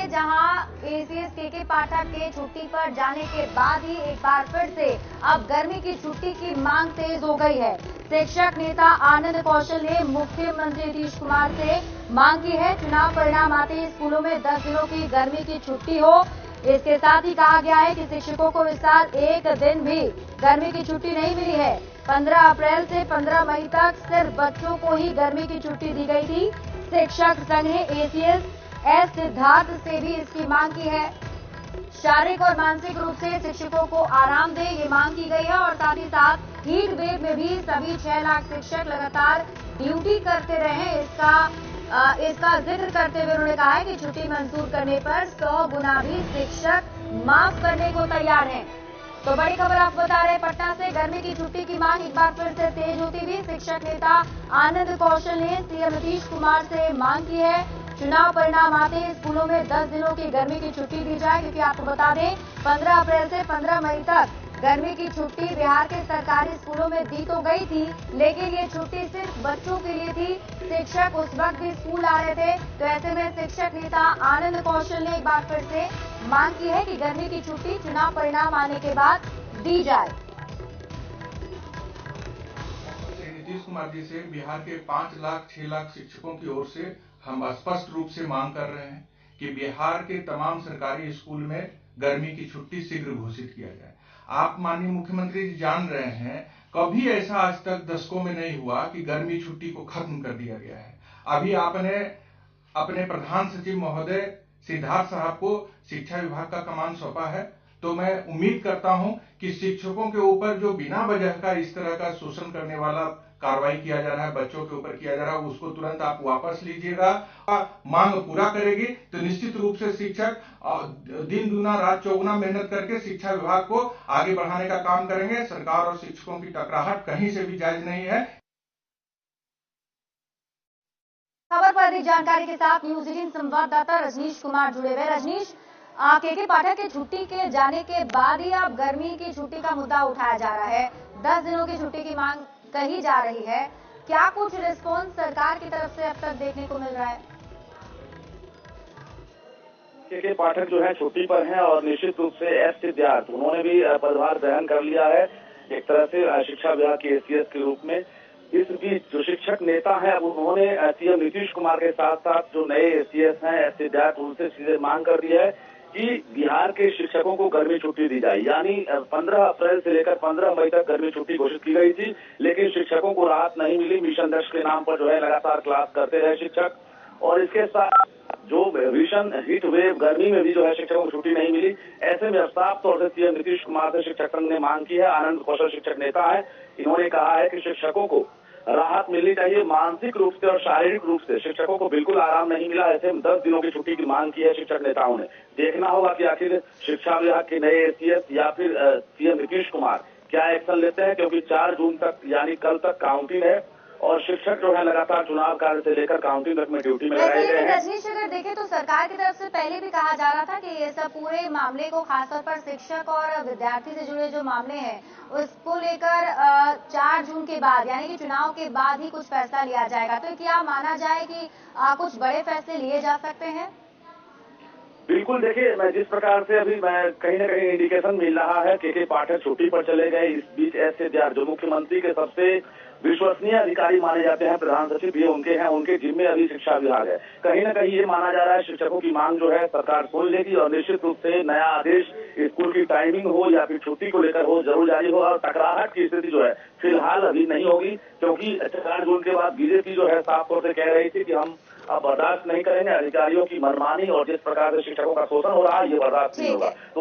जहां एसीएस के पाठक के छुट्टी पर जाने के बाद ही एक बार फिर से अब गर्मी की छुट्टी की मांग तेज हो गई है। शिक्षक नेता आनंद कौशल ने मुख्यमंत्री नीतीश कुमार से मांग की है, चुनाव परिणाम आते ही स्कूलों में 10 दिनों की गर्मी की छुट्टी हो। इसके साथ ही कहा गया है कि शिक्षकों को इस साल एक दिन भी गर्मी की छुट्टी नहीं मिली है। 15 अप्रैल से 15 मई तक सिर्फ बच्चों को ही गर्मी की छुट्टी दी गई थी। शिक्षक संघ ने एसीएस सिद्धार्थ से भी इसकी मांग की है। शारीरिक और मानसिक रूप से शिक्षकों को आराम दे, ये मांग की गई है और साथ ही साथ हीट वेव में भी सभी 6 लाख शिक्षक लगातार ड्यूटी करते रहे। इसका जिक्र करते हुए उन्होंने कहा है कि छुट्टी मंजूर करने पर 100 गुना भी शिक्षक माफ करने को तैयार हैं। तो बड़ी खबर आपको बता रहे हैं, पटना से गर्मी की छुट्टी की मांग एक बार फिर से तेज होती हुई शिक्षक नेता आनंद कौशल ने सीएम नीतीश कुमार से मांग की है, चुनाव परिणाम आते ही स्कूलों में 10 दिनों की गर्मी की छुट्टी दी जाए। क्योंकि आपको बता दें 15 अप्रैल से 15 मई तक गर्मी की छुट्टी बिहार के सरकारी स्कूलों में दी तो गई थी, लेकिन ये छुट्टी सिर्फ बच्चों के लिए थी। शिक्षक उस वक्त भी स्कूल आ रहे थे, तो ऐसे में शिक्षक नेता आनंद कौशल ने एक बार फिर से मांग की है कि गर्मी की छुट्टी चुनाव परिणाम आने के बाद दी जाए। नीतीश कुमार जी से बिहार के 5 लाख 6 लाख शिक्षकों की ओर से हम स्पष्ट रूप से मांग कर रहे हैं कि बिहार के तमाम सरकारी स्कूल में गर्मी की छुट्टी शीघ्र घोषित किया जाए। आप माननीय मुख्यमंत्री जी जान रहे हैं, कभी ऐसा आज तक दशकों में नहीं हुआ कि गर्मी छुट्टी को खत्म कर दिया गया है। अभी आपने अपने प्रधान सचिव महोदय सिद्धार्थ साहब को शिक्षा विभाग का कमान सौंपा है, तो मैं उम्मीद करता हूं कि शिक्षकों के ऊपर जो बिना वजह का इस तरह का शोषण करने वाला कार्रवाई किया जा रहा है, बच्चों के ऊपर किया जा रहा है, उसको तुरंत आप वापस लीजिएगा। मांग पूरा करेगी तो निश्चित रूप से शिक्षक दिन दुना रात चौगुना मेहनत करके शिक्षा विभाग को आगे बढ़ाने का काम करेंगे। सरकार और शिक्षकों की टकराहट कहीं से भी जायज नहीं है। खबर पर अधिक जानकारी के साथ न्यूज 18 संवाददाता रजनीश कुमार जुड़े हुए। रजनीश, के पाठक के छुट्टी के जाने के बाद ही अब गर्मी की छुट्टी का मुद्दा उठाया जा रहा है, 10 दिनों की छुट्टी की मांग कही जा रही है। क्या कुछ रिस्पॉन्स सरकार की तरफ से अब तक देखने को मिल रहा है? के पाठक जो है छुट्टी पर हैं और निश्चित रूप से सिद्धार्थ उन्होंने भी पदभार ग्रहण कर लिया है एक तरह से शिक्षा विभाग के एसीएस के रूप में। इस बीच जो शिक्षक नेता है उन्होंने सीएम नीतीश कुमार के साथ साथ जो नए एसीएस हैं सिद्धार्थ उनसे सीधे मांग कर दी है कि बिहार के शिक्षकों को गर्मी छुट्टी दी जाए। यानी 15 अप्रैल से लेकर 15 मई तक गर्मी छुट्टी घोषित की गई थी, लेकिन शिक्षकों को राहत नहीं मिली। मिशन दक्ष के नाम पर जो है लगातार क्लास करते रहे शिक्षक, और इसके साथ जो भीषण हीट वेव गर्मी में भी जो है शिक्षकों को छुट्टी नहीं मिली। ऐसे में साफ तौर से सीएम नीतीश कुमार से शिक्षक संघ ने मांग की है। आनंद कौशल शिक्षक नेता है, इन्होंने कहा है कि शिक्षकों को राहत मिलनी चाहिए मानसिक रूप से और शारीरिक रूप से। शिक्षकों को बिल्कुल आराम नहीं मिला, ऐसे में 10 दिनों की छुट्टी की मांग की है शिक्षक नेताओं ने। देखना होगा कि आखिर शिक्षा विभाग के नए एसीएस या फिर सीएम नीतीश कुमार क्या एक्शन लेते हैं, क्योंकि 4 जून तक यानी कल तक काउंटिंग है और शिक्षक जो है लगातार चुनाव कार्य से लेकर काउंटिंग तक में ड्यूटी में लगाए गए हैं। रजनीश, अगर देखें तो सरकार की तरफ से पहले भी कहा जा रहा था कि ये सब पूरे मामले को खासतौर पर शिक्षक और विद्यार्थी से जुड़े जो मामले हैं उसको लेकर 4 जून के बाद यानी कि चुनाव के बाद ही कुछ फैसला लिया जाएगा। तो क्या माना जाए कि कुछ बड़े फैसले लिए जा सकते हैं? बिल्कुल, देखिए मैं जिस प्रकार से अभी मैं कहीं ना कहीं इंडिकेशन मिल रहा है के पाठक छुट्टी पर चले गए। इस बीच सिद्धार्थ जो मुख्यमंत्री के सबसे विश्वसनीय अधिकारी माने जाते हैं, प्रधान सचिव भी उनके हैं, उनके जिम्मे अभी शिक्षा विभाग है। कहीं ना कहीं ये माना जा रहा है शिक्षकों की मांग जो है सरकार सुन लेगी और निश्चित रूप से नया आदेश स्कूल की टाइमिंग हो या फिर छुट्टी को लेकर हो जरूर जारी हो। और टकराहट की स्थिति जो है फिलहाल अभी नहीं होगी, क्योंकि 4 जून के बाद बीजेपी जो है साफ तौर से कह रही थी कि हम अब बर्दाश्त नहीं करेंगे अधिकारियों की मनमानी और जिस प्रकार से शिक्षकों का शोषण हो रहा है ये बर्दाश्त नहीं होगा। तो